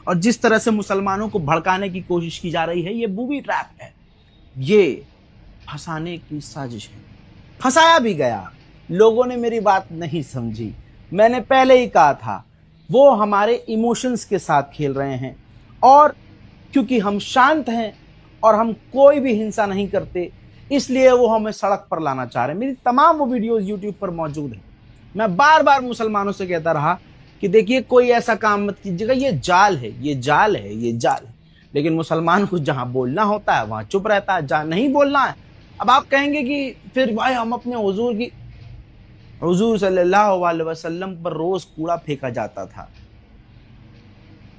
اور جس طرح سے مسلمانوں کو بھڑکانے کی کوشش کی جا رہی ہے، یہ بوبی ٹریپ ہے، یہ پھنسانے کی سازش ہے۔ پھنسایا بھی گیا، لوگوں نے میری بات نہیں سمجھی۔ میں نے پہلے ہی کہا تھا وہ ہمارے ایموشنز کے ساتھ کھیل رہے ہیں، اور کیونکہ ہم شانت ہیں اور ہم کوئی بھی ہنسا نہیں کرتے، اس لیے وہ ہمیں سڑک پر لانا چاہ رہے ہیں۔ میری تمام وہ ویڈیوز یوٹیوب پر موجود ہیں۔ میں بار بار مسلمانوں سے کہتا رہا کہ دیکھیے کوئی ایسا کام مت کیجیے گا، یہ جال ہے، یہ جال ہے، یہ جال ہے۔ لیکن مسلمان کو جہاں بولنا ہوتا ہے وہاں چپ رہتا ہے، جہاں نہیں بولنا ہے۔ اب آپ کہیں گے کہ پھر بھائی ہم اپنے حضور صلی اللہ علیہ وسلم پر روز کوڑا پھینکا جاتا تھا،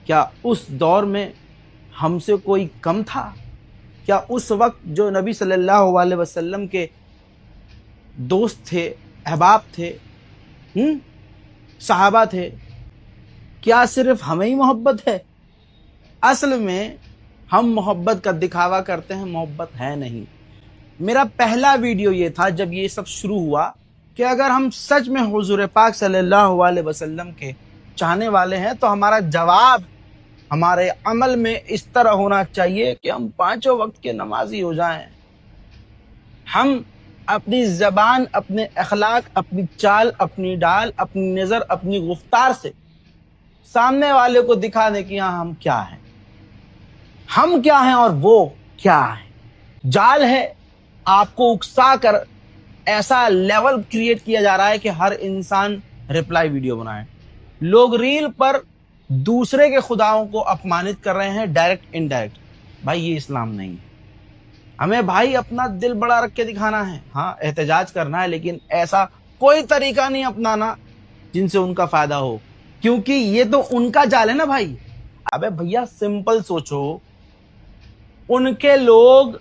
کیا اس دور میں ہم سے کوئی کم تھا؟ کیا اس وقت جو نبی صلی اللہ علیہ وسلم کے دوست تھے، احباب تھے، صحابہ تھے، کیا صرف ہمیں ہی محبت ہے؟ اصل میں ہم محبت کا دکھاوا کرتے ہیں، محبت ہے نہیں۔ میرا پہلا ویڈیو یہ تھا جب یہ سب شروع ہوا کہ اگر ہم سچ میں حضور پاک صلی اللہ علیہ وسلم کے چاہنے والے ہیں تو ہمارا جواب ہمارے عمل میں اس طرح ہونا چاہیے کہ ہم 5 وقت کے نمازی ہو جائیں۔ ہم اپنی زبان، اپنے اخلاق، اپنی چال، اپنی ڈال، اپنی نظر، اپنی گفتار سے سامنے والے کو دکھا دیں کہ ہاں ہم کیا ہیں، ہم کیا ہیں اور وہ کیا ہے۔ جال ہے، آپ کو اکسا کر ایسا لیول کریٹ کیا جا رہا ہے کہ ہر انسان ریپلائی ویڈیو بنائے۔ لوگ ریل پر دوسرے کے خداؤں کو اپمانت کر رہے ہیں، ڈائریکٹ انڈائریکٹ۔ بھائی یہ اسلام نہیں ہے۔ ہمیں بھائی اپنا دل بڑا رکھ کے دکھانا ہے، ہاں احتجاج کرنا ہے، لیکن ایسا کوئی طریقہ نہیں اپنانا جن سے ان کا فائدہ ہو، کیونکہ یہ تو ان کا جال ہے نا بھائی۔ ابے بھیا سمپل سوچو، ان کے لوگ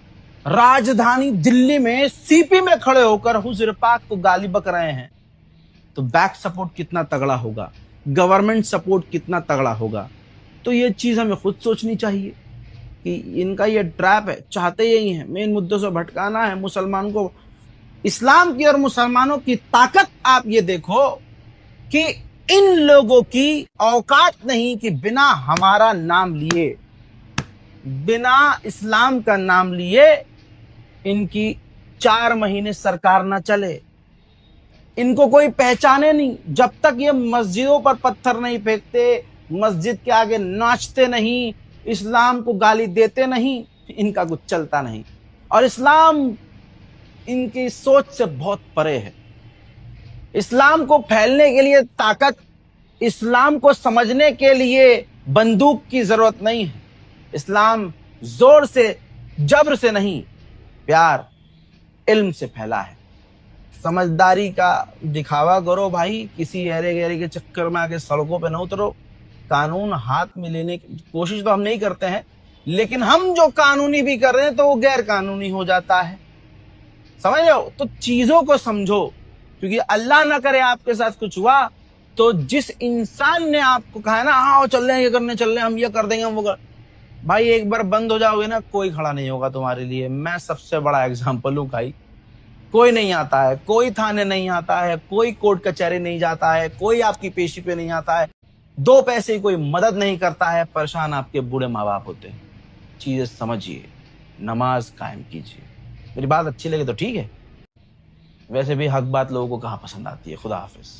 راجدھانی دلی میں سی پی میں کھڑے ہو کر حضور پاک کو گالی بک رہے ہیں، تو بیک سپورٹ کتنا تگڑا ہوگا، گورنمنٹ سپورٹ کتنا تگڑا ہوگا۔ تو یہ چیز ہمیں خود سوچنی چاہیے کہ ان کا یہ ٹریپ ہے، چاہتے یہی ہیں مین مدعوں سے بھٹکانا ہے مسلمان کو۔ اسلام کی اور مسلمانوں کی طاقت آپ یہ دیکھو کہ ان لوگوں کی اوقات نہیں کہ بنا ہمارا نام لیے، بنا اسلام کا نام لیے ان کی 4 مہینے سرکار نہ چلے، ان کو کوئی پہچانے نہیں۔ جب تک یہ مسجدوں پر پتھر نہیں پھینکتے، مسجد کے آگے ناچتے نہیں، اسلام کو گالی دیتے نہیں، ان کا کچھ چلتا نہیں۔ اور اسلام ان کی سوچ سے بہت پرے ہے۔ اسلام کو پھیلنے کے لیے طاقت، اسلام کو سمجھنے کے لیے بندوق کی ضرورت نہیں ہے۔ اسلام زور سے، جبر سے نہیں، پیار، علم سے پھیلا ہے۔ سمجھداری کا دکھاوا کرو بھائی، کسی ہیرے گیرے کے چکر میں آ کے سڑکوں پہ نہ اترو۔ قانون ہاتھ میں لینے کی کوشش تو ہم نہیں کرتے ہیں، لیکن ہم جو قانونی بھی کر رہے ہیں تو وہ غیر قانونی ہو جاتا ہے، سمجھ رہے ہو؟ تو چیزوں کو سمجھو، کیونکہ اللہ نہ کرے آپ کے ساتھ کچھ ہوا تو جس انسان نے آپ کو کہا ہے نا ہاں چل رہے ہیں، یہ کرنے چل رہے ہیں، ہم یہ کر دیں گے، ہم وہ کر، بھائی ایک بار بند ہو جاؤ گے نا، کوئی کھڑا نہیں ہوگا تمہارے لیے۔ میں سب سے بڑا ایگزامپل ہوں بھائی، کوئی نہیں آتا ہے، کوئی تھانے نہیں آتا ہے، کوئی کورٹ کچہری نہیں جاتا ہے، کوئی آپ کی پیشی پہ نہیں آتا ہے، 2 پیسے کی کوئی مدد نہیں کرتا ہے، پریشان آپ کے بوڑھے ماں باپ ہوتے ہیں۔ چیزیں سمجھیے، نماز قائم کیجیے۔ میری بات اچھی لگے تو ٹھیک ہے، ویسے بھی حق بات لوگوں کو کہاں پسند آتی ہے۔ خدا حافظ۔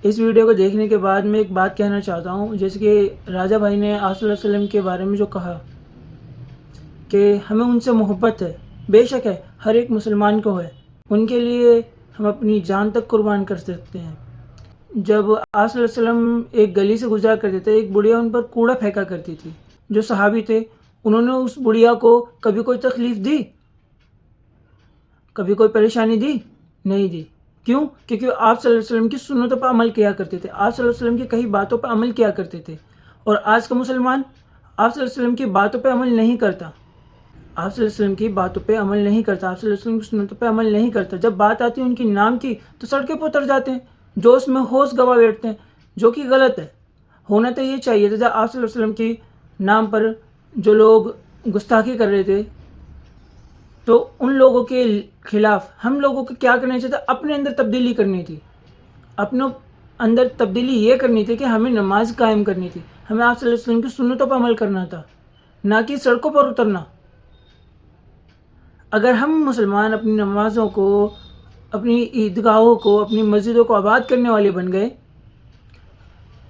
اس ویڈیو کو دیکھنے کے بعد میں ایک بات کہنا چاہتا ہوں، جیسے کہ راجہ بھائی نے آپ صلی اللہ علیہ وسلم کے بارے میں جو کہا کہ ہمیں ان سے محبت ہے، بے شک ہے، ہر ایک مسلمان کو ہے، ان کے لیے ہم اپنی جان تک قربان کر سکتے ہیں۔ جب آپ صلی اللہ علیہ وسلم ایک گلی سے گزرا کرتے تھے، ایک بڑھیا ان پر کوڑا پھینکا کرتی تھی، جو صحابی تھے انہوں نے اس بڑھیا کو کبھی کوئی تکلیف دی، کبھی کوئی پریشانی دی؟ نہیں دی۔ کیوں؟ کیونکہ آپ صلی اللہ علیہ وسلم کی سنتوں پر عمل کیا کرتے تھے، آپ صلی اللہ علیہ وسلم کی کئی باتوں پر عمل کیا کرتے تھے۔ اور آج کا مسلمان آپ صلی اللہ علیہ وسلم کی باتوں پہ عمل نہیں کرتا، آپ صلی اللہ علیہ وسلم کی باتوں پہ عمل نہیں کرتا، آپ صلی اللہ علیہ وسلم کی سنتوں پہ عمل نہیں کرتا۔ جب بات آتی ہے ان کی نام کی تو سڑکیں پہ اتر جاتے ہیں، جو اس میں ہوش گوا بیٹھتے ہیں، جو کہ غلط ہے۔ ہونا تو یہ چاہیے تھا، جب آپ صلی اللہ علیہ وسلم کی نام پر جو لوگ گستاخی کر رہے تھے تو ان لوگوں کے خلاف ہم لوگوں کو کیا کرنا چاہیے تھا؟ اپنے اندر تبدیلی کرنی تھی، اندر تبدیلی یہ کرنی تھی کہ ہمیں نماز قائم کرنی تھی، ہمیں آپ صلی اللہ علیہ وسلم کی سنتوں پر عمل کرنا تھا، نہ کہ سڑکوں پر اترنا۔ اگر ہم مسلمان اپنی نمازوں کو، اپنی عیدگاہوں کو، اپنی مسجدوں کو آباد کرنے والے بن گئے،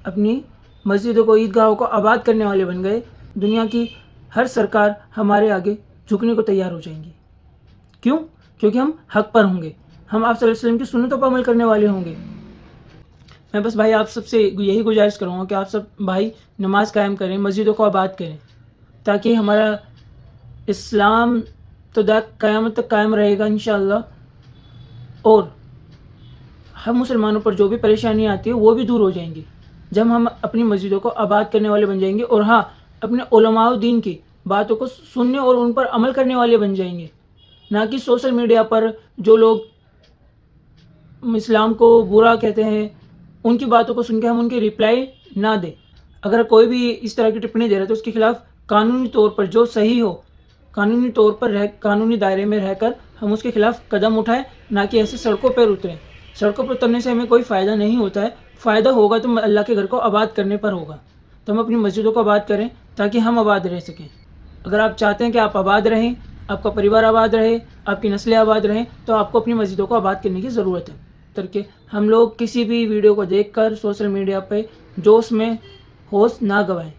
اپنی مسجدوں کو، عیدگاہوں کو آباد کرنے والے بن گئے، دنیا کی ہر سرکار ہمارے آگے جھکنے کو تیار ہو جائیں گی۔ کیوں؟ کیونکہ ہم حق پر ہوں گے، ہم آپ صلی اللہ علیہ وسلم کی سنتوں پر عمل کرنے والے ہوں گے۔ میں بس بھائی آپ سب سے یہی گزارش کروں گا کہ آپ سب بھائی نماز قائم کریں، مسجدوں کو آباد کریں، تاکہ ہمارا اسلام تو قیامت تک قائم رہے گا انشاءاللہ، اور ہم مسلمانوں پر جو بھی پریشانی آتی ہے وہ بھی دور ہو جائیں گی جب ہم اپنی مسجدوں کو آباد کرنے والے بن جائیں گے، اور ہاں، اپنے علماء دین کی باتوں کو سننے اور ان پر عمل کرنے والے بن جائیں گے، نہ کہ سوشل میڈیا پر جو لوگ اسلام کو برا کہتے ہیں ان کی باتوں کو سن کے ہم ان کی رپلائی نہ دیں۔ اگر کوئی بھی اس طرح کی ٹپڑی دے رہا ہے تو اس کے خلاف قانونی طور پر جو صحیح ہو، قانونی طور پر قانونی دائرے میں رہ کر ہم اس کے خلاف قدم اٹھائیں، نہ کہ ایسے سڑکوں پر اتریں۔ سڑکوں پر اترنے سے ہمیں کوئی فائدہ نہیں ہوتا ہے، فائدہ ہوگا تو اللہ کے گھر کو آباد کرنے پر ہوگا۔ تو ہم اپنی مسجدوں کو آباد کریں تاکہ ہم آباد رہ سکیں۔ اگر آپ چاہتے ہیں کہ آپ آباد رہیں، آپ کا پریوار آباد رہے، آپ کی نسلیں آباد رہیں، تو آپ کو اپنی مسجدوں کو آباد کرنے کی ضرورت ہے۔ کہ ہم لوگ کسی بھی ویڈیو کو دیکھ کر سوشل میڈیا پہ جوش میں ہوش نہ گوائیں۔